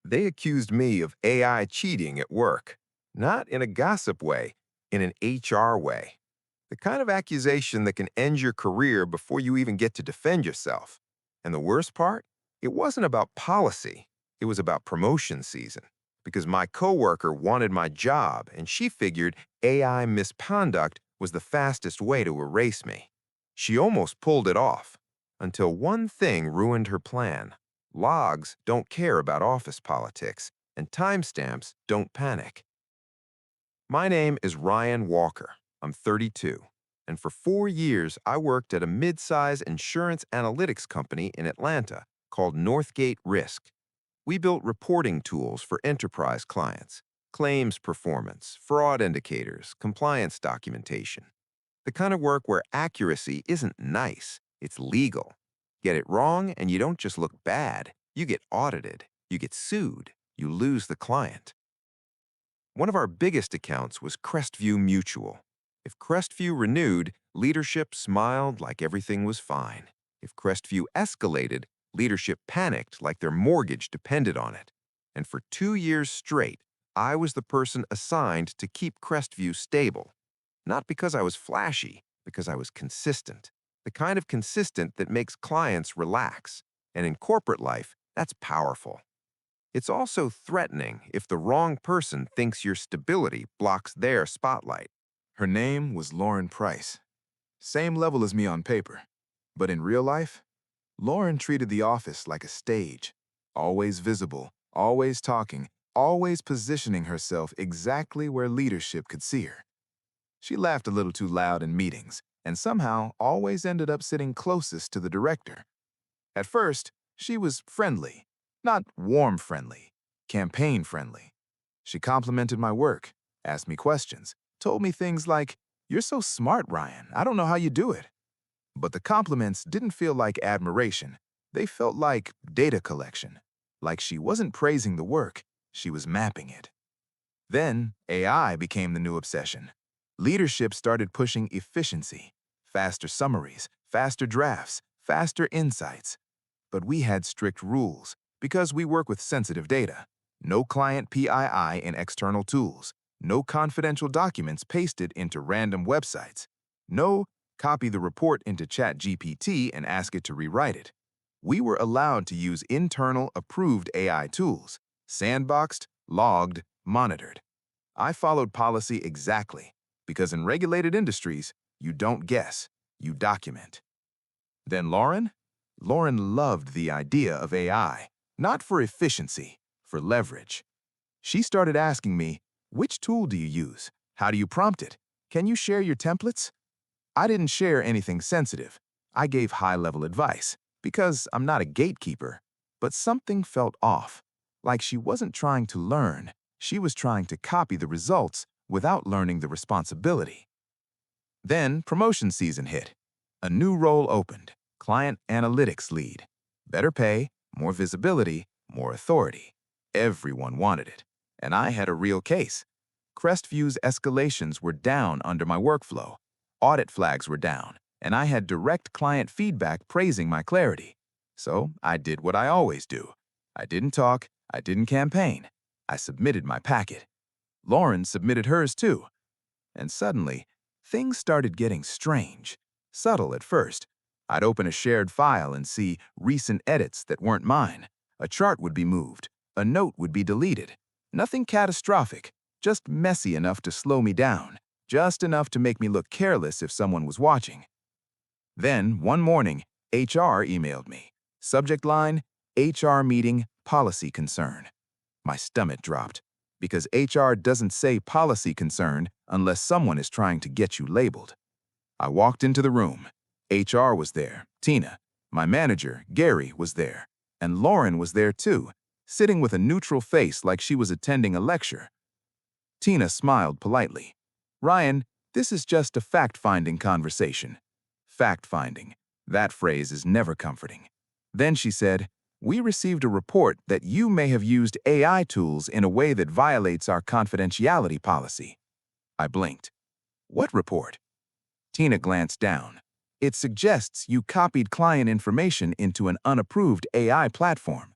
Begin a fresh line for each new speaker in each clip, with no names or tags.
They accused me of AI cheating at work, not in a gossip way, in an HR way. The kind of accusation that can end your career before you even get to defend yourself. And the worst part? It wasn't about policy. It was about promotion season. Because my coworker wanted my job, and she figured AI misconduct was the fastest way to erase me. She almost pulled it off, until one thing ruined her plan. Logs don't care about office politics, and timestamps don't panic. My name is Ryan Walker. I'm 32, and for 4 years I worked at a mid-size insurance analytics company in Atlanta called Northgate Risk. We built reporting tools for enterprise clients, claims performance, fraud indicators, compliance documentation. The kind of work where accuracy isn't nice, it's legal. Get it wrong and you don't just look bad, you get audited, you get sued, you lose the client. One of our biggest accounts was Crestview Mutual. If Crestview renewed, leadership smiled like everything was fine. If Crestview escalated, leadership panicked like their mortgage depended on it. And for 2 years straight, I was the person assigned to keep Crestview stable. Not because I was flashy, because I was consistent. The kind of consistent that makes clients relax. And in corporate life, that's powerful. It's also threatening if the wrong person thinks your stability blocks their spotlight.
Her name was Lauren Price. Same level as me on paper. But in real life, Lauren treated the office like a stage. Always visible, always talking, always positioning herself exactly where leadership could see her. She laughed a little too loud in meetings, and somehow always ended up sitting closest to the director. At first, she was friendly. Not warm friendly, campaign friendly. She complimented my work, asked me questions, told me things like, "You're so smart, Ryan. I don't know how you do it." But the compliments didn't feel like admiration. They felt like data collection. Like she wasn't praising the work, she was mapping it. Then AI became the new obsession. Leadership started pushing efficiency, faster summaries, faster drafts, faster insights. But we had strict rules because we work with sensitive data. No client PII in external tools. No confidential documents pasted into random websites. No copy the report into ChatGPT and ask it to rewrite it. We were allowed to use internal approved AI tools, sandboxed, logged, monitored. I followed policy exactly because in regulated industries, you don't guess, you document. Then Lauren? Lauren loved the idea of AI, not for efficiency, for leverage. She started asking me, "Which tool do you use? How do you prompt it? Can you share your templates?" I didn't share anything sensitive. I gave high-level advice because I'm not a gatekeeper. But something felt off, like she wasn't trying to learn. She was trying to copy the results without learning the responsibility. Then promotion season hit. A new role opened, client analytics lead. Better pay, more visibility, more authority. Everyone wanted it, and I had a real case. Crestview's escalations were down under my workflow. Audit flags were down, and I had direct client feedback praising my clarity. So I did what I always do. I didn't talk, I didn't campaign. I submitted my packet. Lauren submitted hers too. And suddenly, things started getting strange. Subtle at first. I'd open a shared file and see recent edits that weren't mine. A chart would be moved. A note would be deleted. Nothing catastrophic, just messy enough to slow me down, just enough to make me look careless if someone was watching. Then, one morning, HR emailed me. Subject line, HR meeting, policy concern. My stomach dropped, because HR doesn't say policy concern unless someone is trying to get you labeled. I walked into the room. HR was there, Tina. My manager, Gary, was there. And Lauren was there too, sitting with a neutral face like she was attending a lecture. Tina smiled politely. "Ryan, this is just a fact-finding conversation." Fact-finding. That phrase is never comforting. Then she said, "We received a report that you may have used AI tools in a way that violates our confidentiality policy." I blinked. "What report?" Tina glanced down. "It suggests you copied client information into an unapproved AI platform."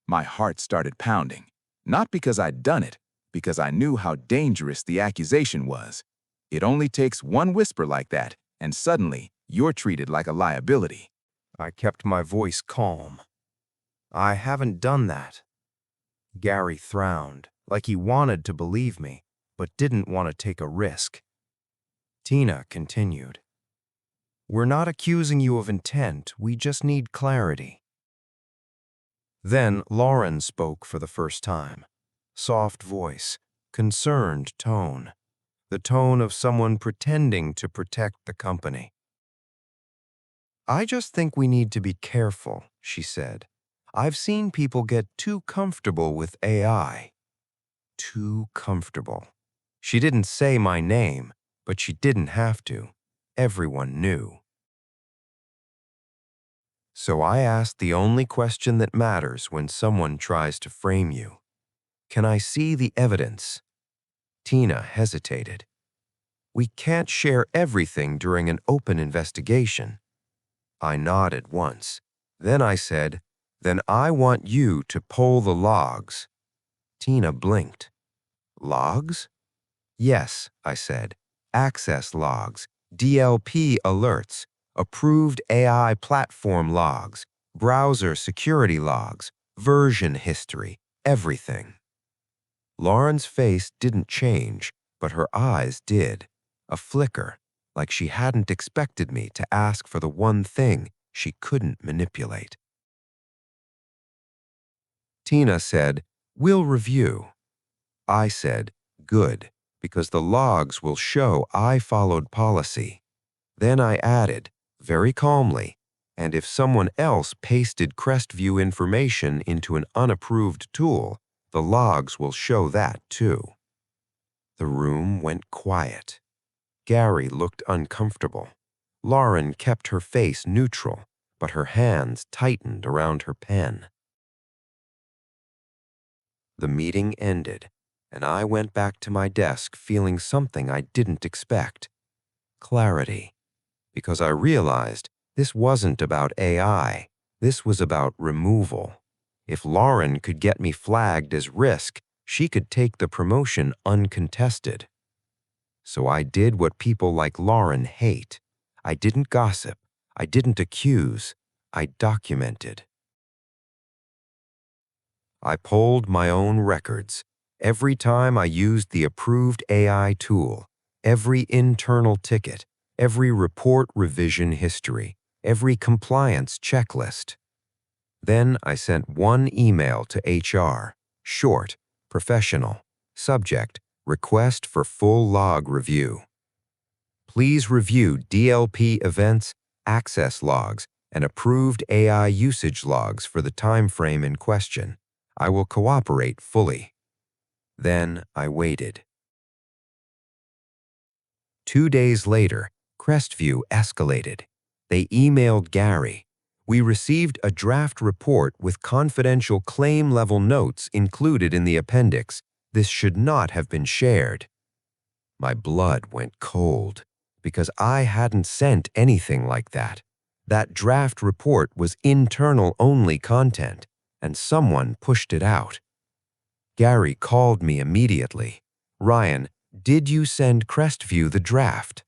My heart started pounding. Not because I'd done it, because I knew how dangerous the accusation was. It only takes one whisper like that, and suddenly, you're treated like a liability.
I kept my voice calm. I haven't done that. Gary frowned, like he wanted to believe me, but didn't want to take a risk. Tina continued. We're not accusing you of intent, we just need clarity. Then Lauren spoke for the first time. Soft voice, concerned tone, the tone of someone pretending to protect the company. I just think we need to be careful, she said. I've seen people get too comfortable with AI. Too comfortable. She didn't say my name, but she didn't have to. Everyone knew. So I asked the only question that matters when someone tries to frame you. Can I see the evidence? Tina hesitated. We can't share everything during an open investigation. I nodded once. Then I said, then I want you to poll the logs. Tina blinked. Logs? Yes, I said. Access logs, DLP alerts, approved AI platform logs, browser security logs, version history, everything. Lauren's face didn't change, but her eyes did. A flicker, like she hadn't expected me to ask for the one thing she couldn't manipulate. Tina said, we'll review. I said, good, because the logs will show I followed policy. Then I added, very calmly, and if someone else pasted Crestview information into an unapproved tool, the logs will show that too. The room went quiet. Gary looked uncomfortable. Lauren kept her face neutral, but her hands tightened around her pen. The meeting ended, and I went back to my desk feeling something I didn't expect. Clarity. Because I realized this wasn't about AI. This was about removal. If Lauren could get me flagged as risk, she could take the promotion uncontested. So I did what people like Lauren hate. I didn't gossip. I didn't accuse. I documented. I pulled my own records. Every time I used the approved AI tool, every internal ticket, every report revision history, every compliance checklist. Then I sent one email to HR, short, professional, subject, request for full log review. Please review DLP events, access logs, and approved AI usage logs for the time frame in question. I will cooperate fully. Then I waited. 2 days later, Crestview escalated. They emailed Gary. We received a draft report with confidential claim-level notes included in the appendix. This should not have been shared. My blood went cold because I hadn't sent anything like that. That draft report was internal-only content, and someone pushed it out. Gary called me immediately. Ryan, did you send Crestview the draft?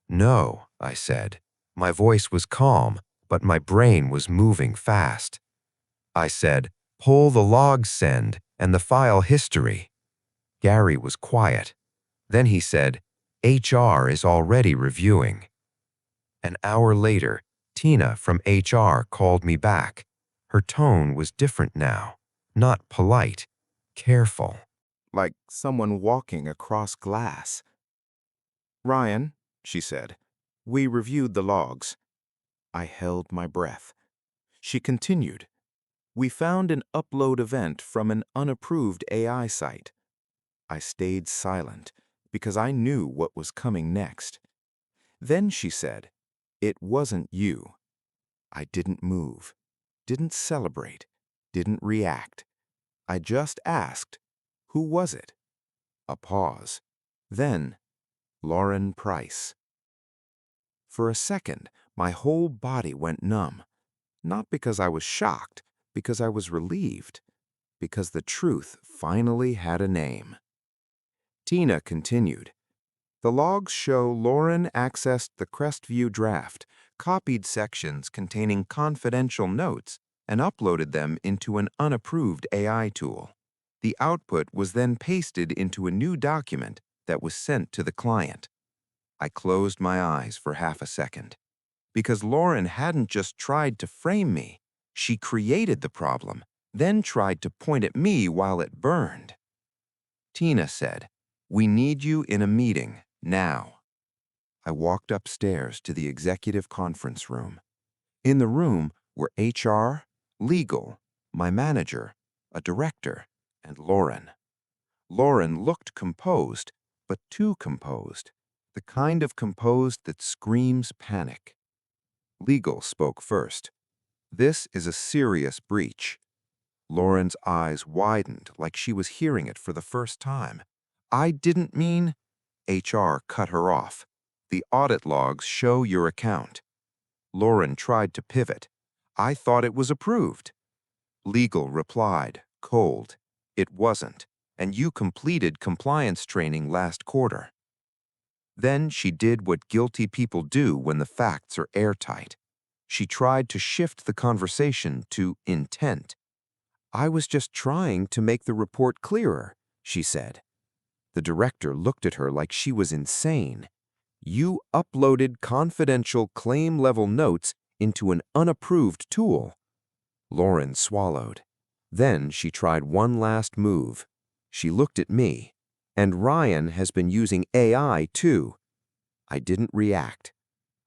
No, I said. My voice was calm, but my brain was moving fast. I said, pull the logs send and the file history. Gary was quiet. Then he said, HR is already reviewing. An hour later, Tina from HR called me back. Her tone was different now, not polite, careful.
Like someone walking across glass. Ryan, she said, we reviewed the logs. I held my breath. She continued, we found an upload event from an unapproved AI site. I stayed silent because I knew what was coming next. Then she said, it wasn't you. I didn't move, didn't celebrate, didn't react. I just asked, who was it? A pause. Then, Lauren Price. For a second, my whole body went numb. Not because I was shocked, because I was relieved.
because the truth finally had a name. Tina continued. The logs show Lauren accessed the Crestview draft, copied sections containing confidential notes, and uploaded them into an unapproved AI tool. The output was then pasted into a new document that was sent to the client. I closed my eyes for half a second. Because Lauren hadn't just tried to frame me, she created the problem, then tried to point at me while it burned. Tina said, "We need you in a meeting, now." I walked upstairs to the executive conference room. In the room were HR, legal, my manager, a director, and Lauren. Lauren looked composed, but too composed, the kind of composed that screams panic. Legal spoke first. "This is a serious breach." Lauren's eyes widened like she was hearing it for the first time. "I didn't mean—" HR cut her off. "The audit logs show your account." Lauren tried to pivot. "I thought it was approved." Legal replied, cold. "It wasn't, and you completed compliance training last quarter." Then she did what guilty people do when the facts are airtight. She tried to shift the conversation to intent. "I was just trying to make the report clearer," she said. The director looked at her like she was insane. "You uploaded confidential claim-level notes into an unapproved tool." Lauren swallowed. Then she tried one last move. She looked at me. "And Ryan has been using AI too." I didn't react.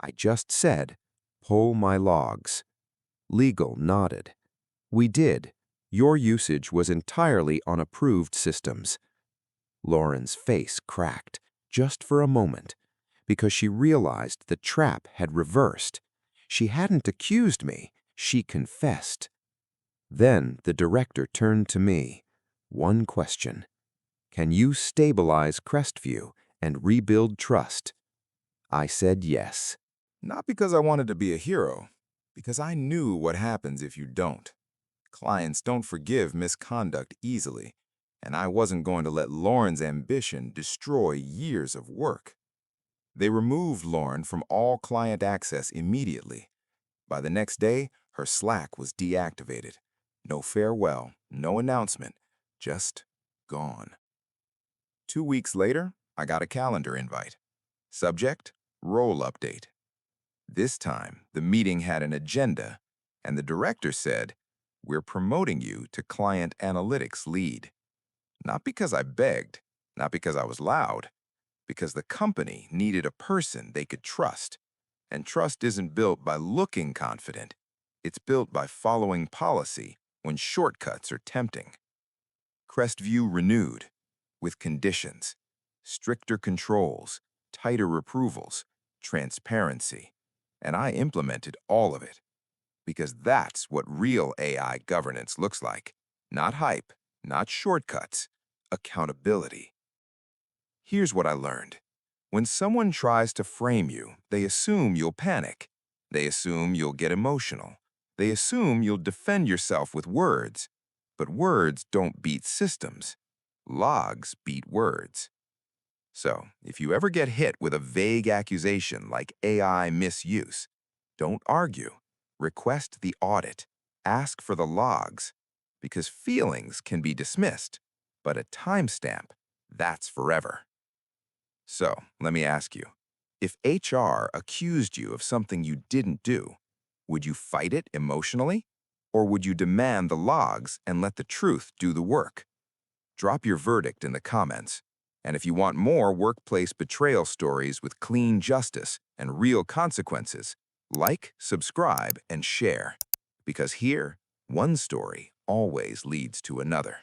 I just said, "Pull my logs." Legal nodded. "We did. Your usage was entirely on approved systems." Lauren's face cracked, just for a moment, because she realized the trap had reversed. She hadn't accused me, she confessed. Then the director turned to me. One question. "Can you stabilize Crestview and rebuild trust?" I said yes.
Not because I wanted to be a hero, because I knew what happens if you don't. Clients don't forgive misconduct easily, and I wasn't going to let Lauren's ambition destroy years of work. They removed Lauren from all client access immediately. By the next day, her Slack was deactivated. No farewell, no announcement, just gone. 2 weeks later, I got a calendar invite. Subject, role update. This time, the meeting had an agenda, and the director said, "We're promoting you to client analytics lead." Not because I begged, not because I was loud, because the company needed a person they could trust. And trust isn't built by looking confident. It's built by following policy when shortcuts are tempting. Crestview renewed, with conditions, stricter controls, tighter approvals, transparency. And I implemented all of it. Because that's what real AI governance looks like. Not hype, not shortcuts, accountability. Here's what I learned. When someone tries to frame you, they assume you'll panic. They assume you'll get emotional. They assume you'll defend yourself with words. But words don't beat systems. Logs beat words. So, if you ever get hit with a vague accusation like AI misuse, don't argue. Request the audit. Ask for the logs. Because feelings can be dismissed, but a timestamp, that's forever. So, let me ask you, if HR accused you of something you didn't do, would you fight it emotionally? Or would you demand the logs and let the truth do the work? Drop your verdict in the comments. And if you want more workplace betrayal stories with clean justice and real consequences, like, subscribe, and share. Because here, one story always leads to another.